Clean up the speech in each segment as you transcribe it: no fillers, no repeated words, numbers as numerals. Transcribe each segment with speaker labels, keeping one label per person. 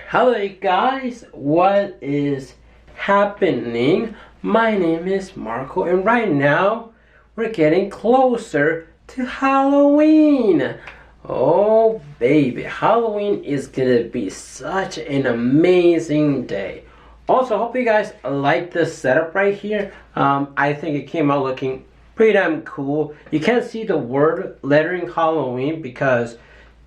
Speaker 1: Hello guys, what is happening? My name is Marco and right now we're getting closer to Halloween. Oh baby, Halloween is gonna be such an amazing day. Also, hope you guys like this setup right here. I think it came out looking pretty damn cool. You can't see the word lettering Halloween because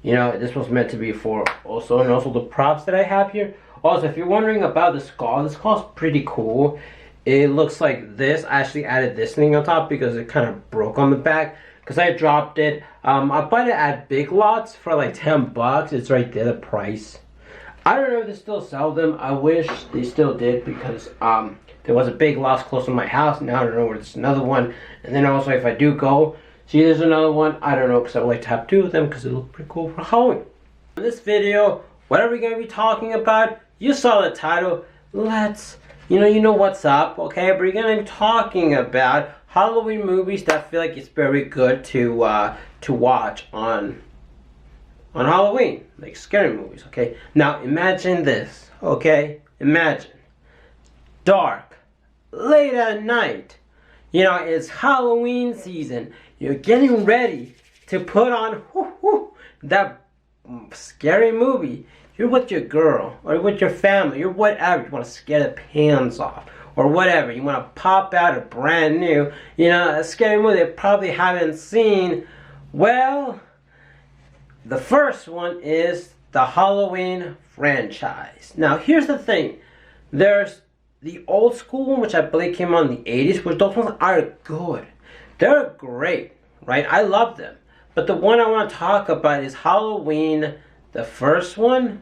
Speaker 1: you know, this was meant to be for also, and also the props that I have here. Also, if you're wondering about the skull is pretty cool. It looks like this. I actually added this thing on top because it kind of broke on the back because I dropped it. I bought it at Big Lots for like 10 bucks. It's right there, the price. I don't know if they still sell them. I wish they still did because there was a Big Lots close to my house. Now I don't know where there's another one. And then also if I do go, see, there's another one. I don't know because I would like to have two of them because it looks pretty cool for Halloween. In this video, what are we going to be talking about? You saw the title. You know what's up, okay? But we're going to be talking about Halloween movies that I feel like it's very good to watch on Halloween, like scary movies, okay? Now imagine this, okay? Imagine dark, late at night. You know, it's Halloween season. You're getting ready to put on that scary movie. You're with your girl or with your family. You're whatever. You want to scare the pants off or whatever. You want to pop out a brand new, a scary movie they probably haven't seen. Well, the first one is the Halloween franchise. Now, here's the thing. There's the old school one, which I believe came out in the 80s, which those ones are good. They're great, right? I love them. But the one I want to talk about is Halloween, the first one,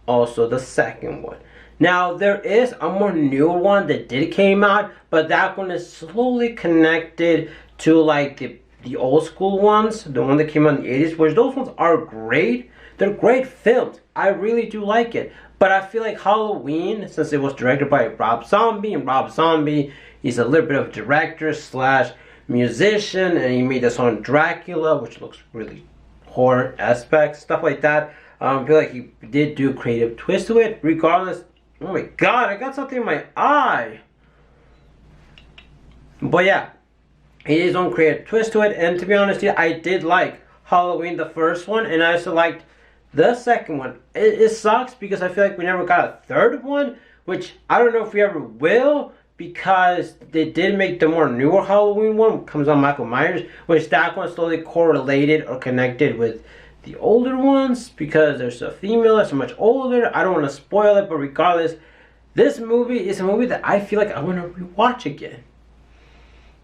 Speaker 1: also the second one. Now, there is a more new one that did came out, but that one is slowly connected to like the old school ones, the one that came out in the 80s, which those ones are great. They're great films. I really do like it. But I feel like Halloween, since it was directed by Rob Zombie, and Rob Zombie, he's a little bit of director slash musician, and he made this on Dracula, which looks really horror aspects, stuff like that. I feel like he did do a creative twist to it. Regardless, oh my god, I got something in my eye. But yeah, he did his own creative twist to it, and to be honest, I did like Halloween, the first one, and I also liked the second one. It sucks because I feel like we never got a third one, which I don't know if we ever will, because they did make the more newer Halloween one, comes on Michael Myers, which that one slowly correlated or connected with the older ones because there's a female that's so much older. I don't want to spoil it, but regardless, this movie is a movie that I feel like I want to rewatch again.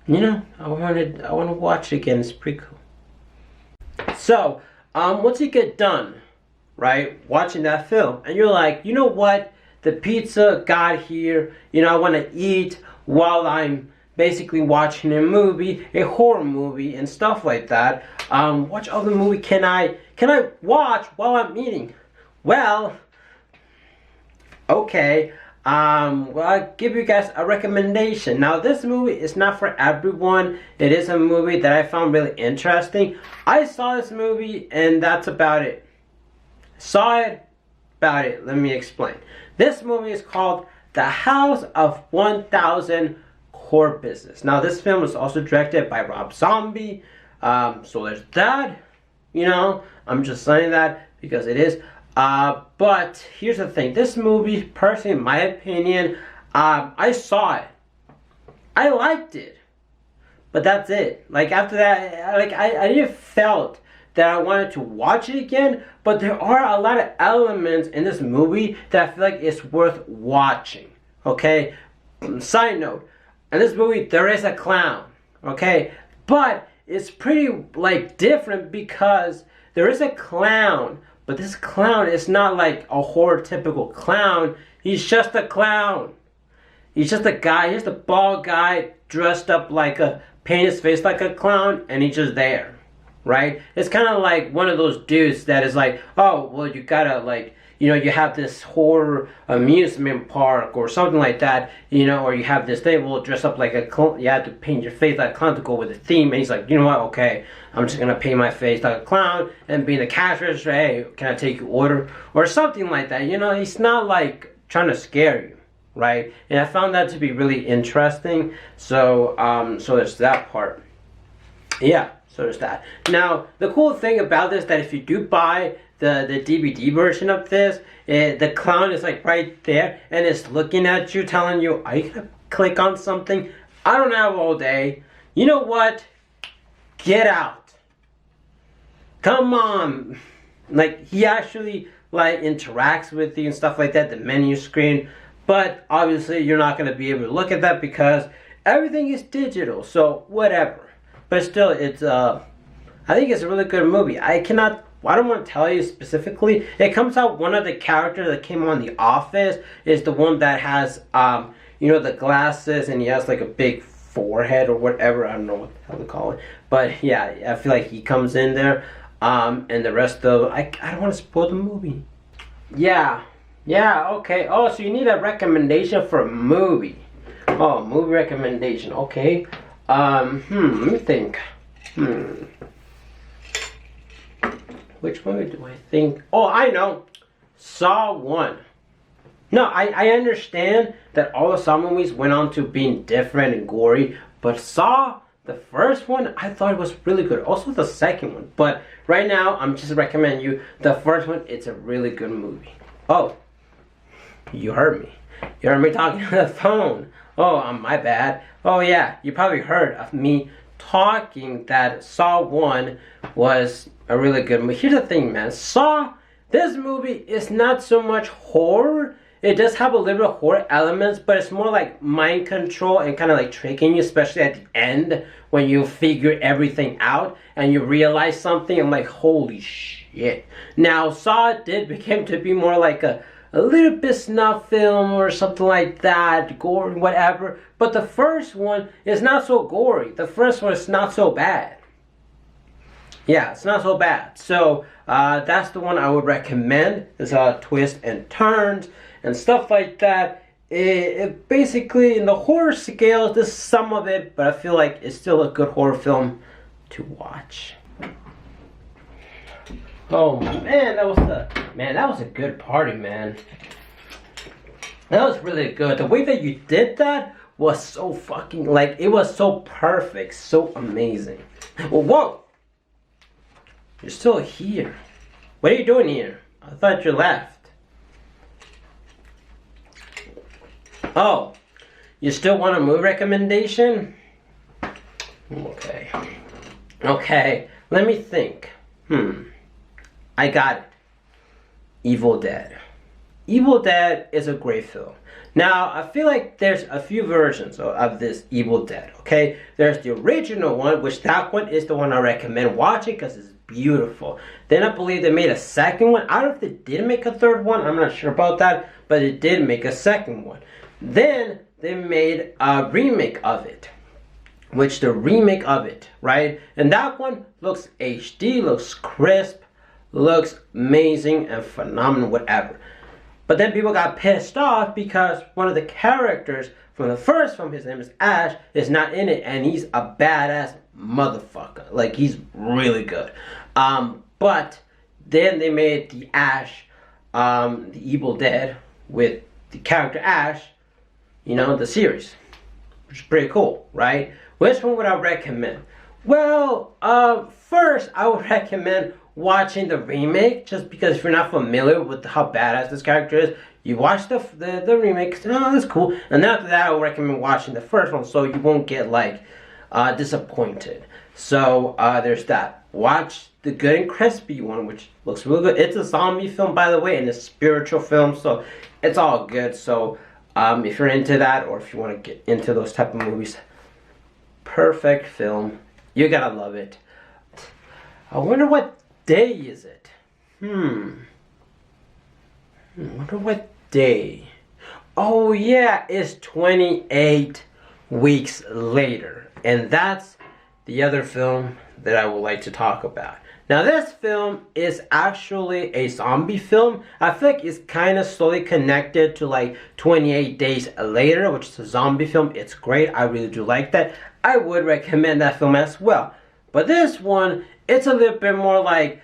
Speaker 1: I want to watch it again. It's pretty cool. So, once you get done, right, watching that film, and you're like, you know what? The pizza got here. I want to eat while I'm basically watching a movie, a horror movie, and stuff like that. What other movie can I watch while I'm eating? Well, okay. Well, I'll give you guys a recommendation. Now, this movie is not for everyone. It is a movie that I found really interesting. I saw this movie, and that's about it. Let me explain. This movie is called The House of 1000 Corpses. Now, this film was also directed by Rob Zombie. So there's that. I'm just saying that because it is. But here's the thing. This movie, personally, in my opinion, I saw it. I liked it. But that's it. Like, after that, I didn't felt that I wanted to watch it again, but there are a lot of elements in this movie that I feel like it's worth watching, okay? Side note, in this movie, there is a clown, okay? But it's pretty, different because there is a clown, but this clown is not like a horror typical clown. He's just a clown. He's just a guy, he's a bald guy dressed up paint his face like a clown, and he's just there. right? It's kind of like one of those dudes that is like, oh, well, you gotta like, you know, you have this horror amusement park or something like that, you know, or you have this thing, well, dress up like a clown, you have to paint your face like a clown to go with the theme, and he's like, you know what, okay, I'm just gonna paint my face like a clown and be in the cash register, hey, can I take your order? Or something like that, you know, he's not like trying to scare you, right? And I found that to be really interesting, so, so there's that part. Yeah, so there's that. Now, the cool thing about this, that if you do buy the DVD version of this, the clown is like right there and it's looking at you, telling you, are you gonna click on something? I don't have all day. You know what? Get out. Come on. Like, he actually like interacts with you and stuff like that, the menu screen, but obviously you're not gonna be able to look at that because everything is digital, so whatever. But still, it's I think it's a really good movie. I don't want to tell you specifically. It comes out, one of the characters that came on The Office is the one that has, you know, the glasses, and he has like a big forehead or whatever. I don't know what the hell to call it. But yeah, I feel like he comes in there. And the rest of, I don't want to spoil the movie. Yeah, okay. Oh, so you need a recommendation for a movie. Oh, movie recommendation, okay. Let me think. Which movie do I think? Oh, I know. Saw 1. No, I understand that all the Saw movies went on to being different and gory, but Saw, the first one, I thought it was really good. Also the second one. But right now, I'm just recommending you the first one. It's a really good movie. Oh, you heard me. You heard me talking on the phone. Oh, my bad. Oh yeah, you probably heard of me talking that Saw 1 was a really good movie. Here's the thing, man. Saw, this movie is not so much horror. It does have a little bit of horror elements, but it's more like mind control and kind of like tricking you, especially at the end when you figure everything out and you realize something. I'm like, holy shit. Now, Saw became to be more like a little bit snuff film or something like that, gory, whatever. But the first one is not so gory. The first one is not so bad. Yeah, it's not so bad. So that's the one I would recommend. There's twists and turns and stuff like that. It basically, in the horror scale, there's some of it, but I feel like it's still a good horror film to watch. Oh man, that was a good party, man. That was really good. The way that you did that was so fucking, like, it was so perfect, so amazing. Well, whoa! You're still here. What are you doing here? I thought you left. Oh, you still want a movie recommendation? Okay. Okay, let me think. I got it. Evil Dead. Evil Dead is a great film. Now, I feel like there's a few versions of this Evil Dead, okay? There's the original one, which that one is the one I recommend watching because it's beautiful. Then I believe they made a second one. I don't know if they did make a third one. I'm not sure about that, but it did make a second one. Then they made a remake of it, which the remake of it, right? And that one looks HD, looks crisp, looks amazing and phenomenal, whatever. But then people got pissed off because one of the characters from the first film, his name is Ash, is not in it, and he's a badass motherfucker. Like, he's really good. But then they made the Ash, the Evil Dead, with the character Ash, you know, the series, which is pretty cool, right? Which one would I recommend? Well, first I would recommend watching the remake, just because if you're not familiar with how badass this character is, you watch the remake, oh, that's cool, and then after that I would recommend watching the first one so you won't get like disappointed. So there's that. Watch the good and crispy one, which looks really good. It's a zombie film, by the way, and a spiritual film, so it's all good. So if you're into that, or if you want to get into those type of movies, perfect film. You gotta love it. I wonder what day is it? I wonder what day. Oh yeah, it's 28 weeks later. And that's the other film that I would like to talk about. Now this film is actually a zombie film. I feel like it's kind of slowly connected to like 28 Days Later, which is a zombie film. It's great. I really do like that. I would recommend that film as well. But this one, it's a little bit more like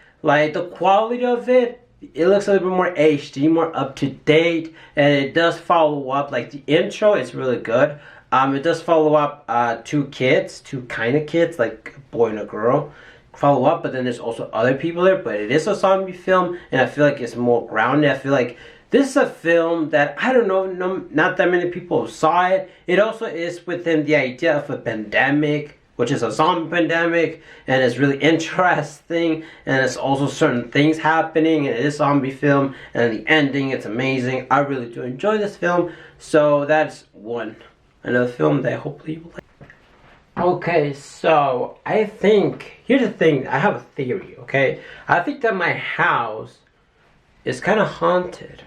Speaker 1: the quality of it. It looks a little bit more HD, more up to date, and it does follow up. Like the intro is really good. It does follow up two kind of kids, like a boy and a girl. Follow up, but then there's also other people there. But it is a zombie film, and I feel like it's more grounded. I feel like this is a film that I don't know, not that many people saw it. It also is within the idea of a pandemic, which is a zombie pandemic, and it's really interesting, and it's also certain things happening, and it is a zombie film, and the ending, it's amazing. I really do enjoy this film, so that's another film that hopefully you will like. Okay, so I think, here's the thing, I have a theory, okay? I think that my house is kind of haunted.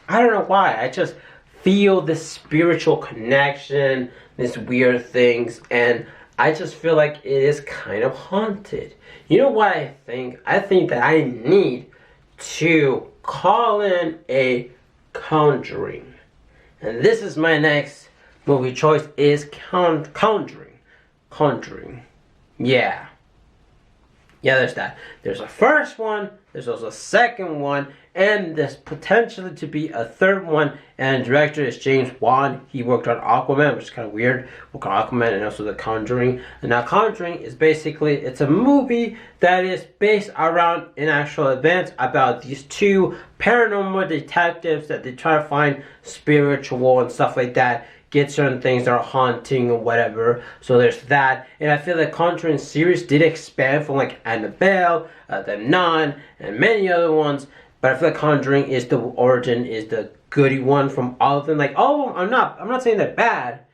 Speaker 1: I don't know why, I just feel this spiritual connection, these weird things, and I just feel like it is kind of haunted. You know what I think? I think that I need to call in a Conjuring. And this is my next movie choice, is Conjuring. Yeah, there's that. There's a first one, there's also a second one, and there's potentially to be a third one, and the director is James Wan. He worked on Aquaman, which is kind of weird. Worked on Aquaman and also The Conjuring. And now Conjuring is basically, it's a movie that is based around an actual event about these two paranormal detectives that they try to find spiritual and stuff like that. Get certain things that are haunting or whatever. So there's that. And I feel the Conjuring series did expand from like Annabelle, The Nun, and many other ones. But I feel like Conjuring is the origin, is the goody one from all of them. Like all of them, I'm not saying they're bad.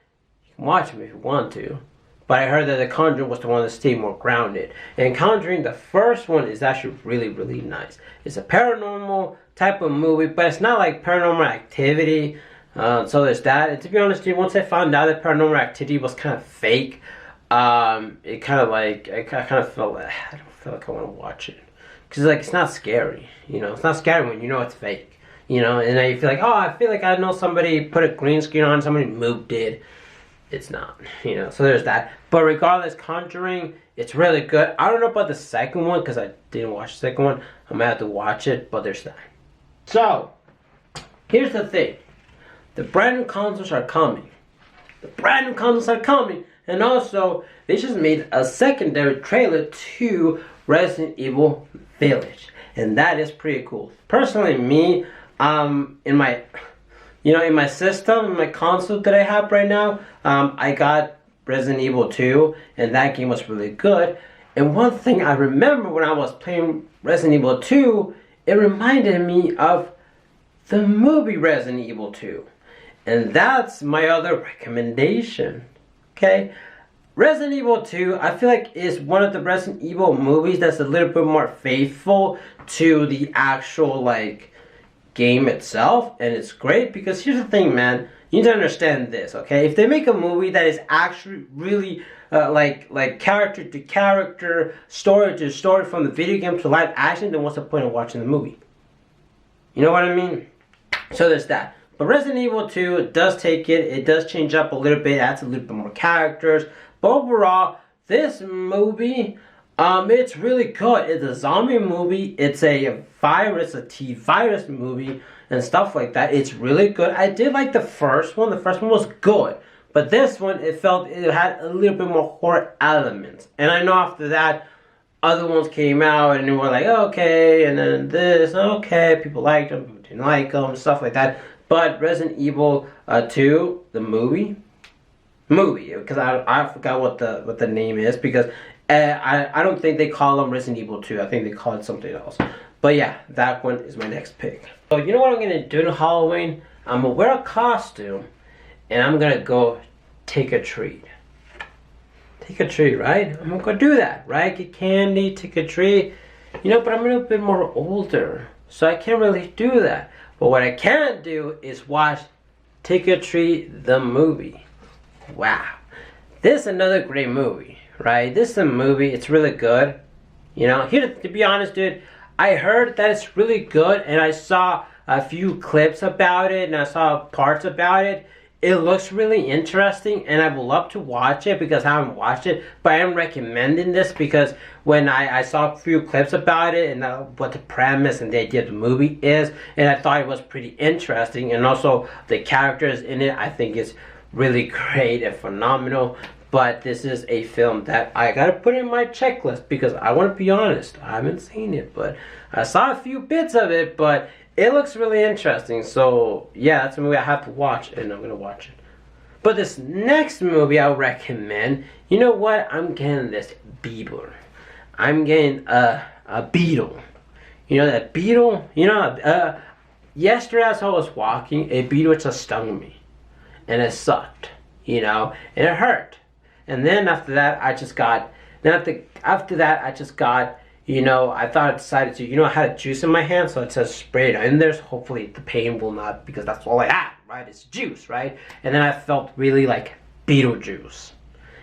Speaker 1: You can watch them if you want to. But I heard that The Conjuring was the one that stayed more grounded. And Conjuring, the first one, is actually really, really nice. It's a paranormal type of movie, but it's not like Paranormal Activity. So there's that. And to be honest with you, once I found out that Paranormal Activity was kind of fake, it kind of like, I kind of felt like, I don't feel like I want to watch it. Because like, it's not scary, you know, it's not scary when you know it's fake, you know, and then you feel like, oh, I feel like I know somebody put a green screen on, somebody moved it. It's not, you know, so there's that. But regardless, Conjuring, it's really good. I don't know about the second one, because I didn't watch the second one. I'm gonna have to watch it, but there's that. So, here's the thing. The brand new consoles are coming. And also, they just made a secondary trailer to Resident Evil Village. And that is pretty cool. Personally, me, in my system, in my console that I have right now, I got Resident Evil 2, and that game was really good. And one thing I remember when I was playing Resident Evil 2, it reminded me of the movie Resident Evil 2. And that's my other recommendation, okay? Resident Evil 2, I feel like is one of the Resident Evil movies that's a little bit more faithful to the actual, like, game itself. And it's great because here's the thing, man. You need to understand this, okay? If they make a movie that is actually really, like character to character, story to story from the video game to live action, then what's the point of watching the movie? You know what I mean? So there's that. But Resident Evil 2 does take it does change up a little bit, adds a little bit more characters. But overall, this movie, it's really good. It's a zombie movie, it's a virus, a T-virus movie, and stuff like that. It's really good. I did like the first one. The first one was good. But this one, it had a little bit more horror elements. And I know after that, other ones came out and they were like, okay, and then this, okay, people liked them, people didn't like them, stuff like that. But Resident Evil 2, the movie, because I forgot what the name is, because I don't think they call them Resident Evil 2. I think they call it something else. But yeah, that one is my next pick. So you know what I'm gonna do to Halloween? I'm gonna wear a costume, and I'm gonna go trick or treat. Trick or treat, right? I'm gonna go do that, right? Get candy, trick or treat. You know, but I'm a little bit more older, so I can't really do that. But what I can do is watch Trick or Treat the movie. Wow. This is another great movie, right? This is a movie. It's really good. You know, here to be honest, dude, I heard that it's really good, and I saw a few clips about it, and I saw parts about it. It looks really interesting, and I would love to watch it because I haven't watched it. But I am recommending this because when I saw a few clips about it and what the premise and the idea of the movie is, and I thought it was pretty interesting, and also the characters in it, I think is really great and phenomenal. But this is a film that I gotta put in my checklist because I want to be honest, I haven't seen it, but I saw a few bits of it, but it looks really interesting. So yeah, that's a movie I have to watch, and I'm gonna watch it. But this next movie I'll recommend, you know what? I'm getting this beetle. I'm getting a beetle. You know that beetle? You know, yesterday as I was walking, a beetle just stung me, and it sucked. You know, and it hurt. And then after that, I just got. After that, I just got. You know, I thought I decided to, you know, I had a juice in my hand, so it says spray it in there, so hopefully the pain will not, because that's all I had, right? It's juice, right? And then I felt really like Beetlejuice.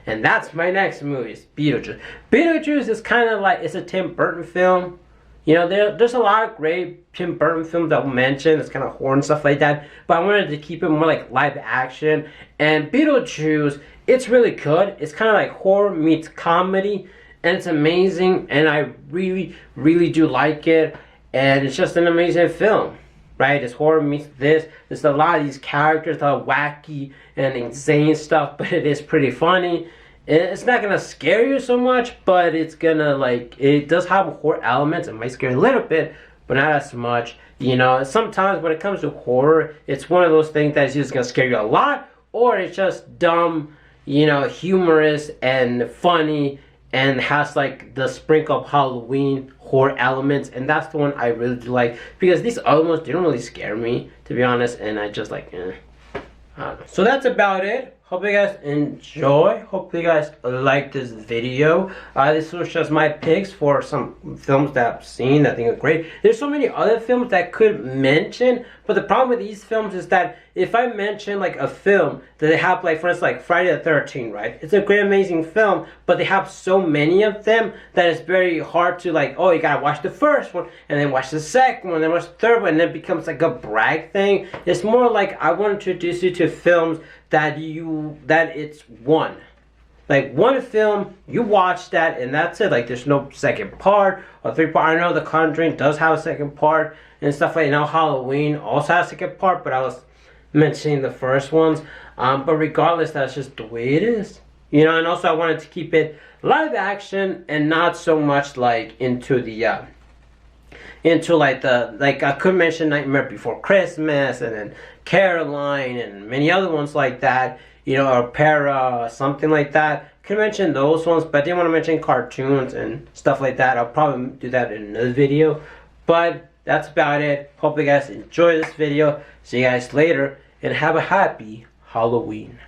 Speaker 1: And that's my next movie, is Beetlejuice. Beetlejuice is kind of like, it's a Tim Burton film. You know, there's a lot of great Tim Burton films that we'll mention. It's kind of horror and stuff like that. But I wanted to keep it more like live action. And Beetlejuice, it's really good. It's kind of like horror meets comedy. And it's amazing, and I really, really do like it, and it's just an amazing film, right? It's horror meets this. There's a lot of these characters that are wacky and insane stuff, but it is pretty funny. It's not gonna scare you so much, but it's gonna, like, it does have horror elements. It might scare you a little bit, but not as much. You know, sometimes when it comes to horror, it's one of those things that's just gonna scare you a lot, or it's just dumb, you know, humorous and funny, and has like the sprinkle of Halloween horror elements, and that's the one I really do like, because these other ones, they don't really scare me, to be honest, and I just like, I don't know. So that's about it. Hope you guys enjoy. Hope you guys like this video. This was just my picks for some films that I've seen that I think are great. There's so many other films that I could mention, but the problem with these films is that if I mention like a film that they have, like for instance, like Friday the 13th, right? It's a great, amazing film, but they have so many of them that it's very hard to, like, oh, you gotta watch the first one, and then watch the second one, then watch the third one, and then it becomes like a brag thing. It's more like I want to introduce you to films that it's one. Like one film, you watch that and that's it. Like there's no second part or third part. I know The Conjuring does have a second part and stuff like that. Now Halloween also has a second part, but I was mentioning the first ones. But regardless, that's just the way it is. You know, and also I wanted to keep it live action and not so much like into the I could mention Nightmare Before Christmas and then Caroline and many other ones like that, you know, or Para, something like that. Could mention those ones, but I didn't want to mention cartoons and stuff like that. I'll probably do that in another video, but that's about it. Hope you guys enjoy this video. See you guys later, and have a happy Halloween.